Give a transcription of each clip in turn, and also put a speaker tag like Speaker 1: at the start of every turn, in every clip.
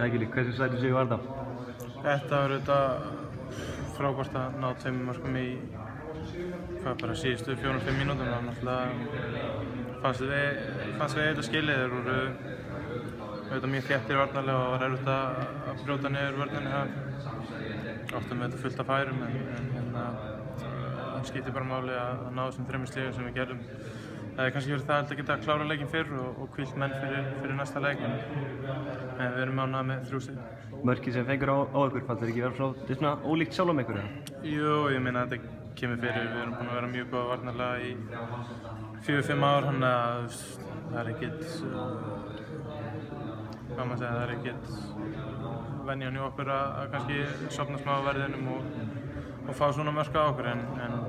Speaker 1: Ægili, hversu sætur sigur var þetta?
Speaker 2: Þetta var auðvitað frábært að ná 2 mörkum í síðustu 4-5 mínútum. Náttúrulega fannst við auðvitað skilið. Þeir voru auðvitað mjög þéttir varnarlega og var erfitt að brjóta niður vörninni. Áttum við þetta fullt af færum en það skiptir bara máli að ná þessum 3 stigum sem við gerðum. Það hefði kannski verið það að geta klára leikinn fyrr og hvílt menn fyrir næsta leik, en við erum ánægðir með 3 stig.
Speaker 1: Mörkið sem fengur á ykkur, fannst þér ekki vera svona ólíkt sjálfum ykkur?
Speaker 2: Jú, ég meina að þetta kemur fyrir. Við erum búin að vera mjög góða varnarlega í 4-5 ár, þannig að það er ekkert, það er ekkert venjan í okkur að kannski sofna smá á verðinum og fá svona mörk á okkur, en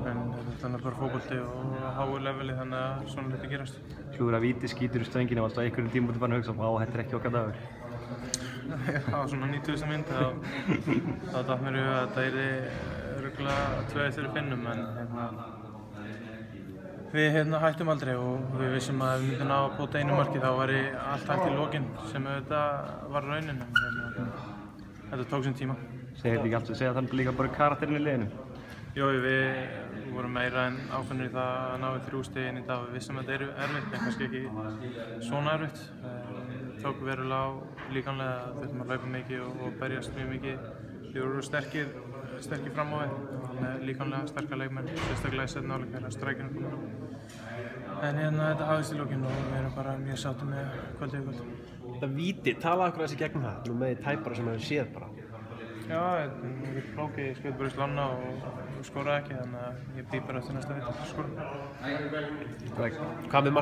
Speaker 2: þetta er bara fótbolti og háu leveli, þannig að svona hluti gerast.
Speaker 1: Slúður að víti skítur í stönginu, varst á einhverjum tímabúti fann að hugsa þetta er ekki okkar dagur?
Speaker 2: Já, svona 90. mynd þá datt mér í huga að þetta yrði örugglega 2-1 fyrir Finnum, en við hættum aldrei og við vissum að ef við myndum ná að bóta einu marki þá væri allt hægt í lokin, sem auðvitað var raunin, en þetta tók sinn tíma.
Speaker 1: Segir þetta ekki allt, segja þannig líka bara karakterinn í liðinu?
Speaker 2: Jú, við vorum meira en ákveðnir í það að ná 3 stig inn í dag. Við vissum að þetta er erfitt, en kannski ekki svona erfitt. Tók verulega á líkamlega, þurftum að hlaupa mikið og berjast mjög mikið. Við vorum sterkir fram á við, með líkamlega sterka leikmenn, sérstaklega í seinni hálfleik þegar strækjunum kom inn. En þetta hafðist í lokin og við erum bara mjög sáttir með kvöldið í kvöld.
Speaker 3: Þetta víti, talaðu okkur aðeins í gegnum það, nú með því tæpara sem hefur séð bara.
Speaker 2: Já, þetta er flókið, ég skaut bara í slána og skoraði ekki, þannig að ég býð bara eftir næsta víti að skora.
Speaker 3: Hvað með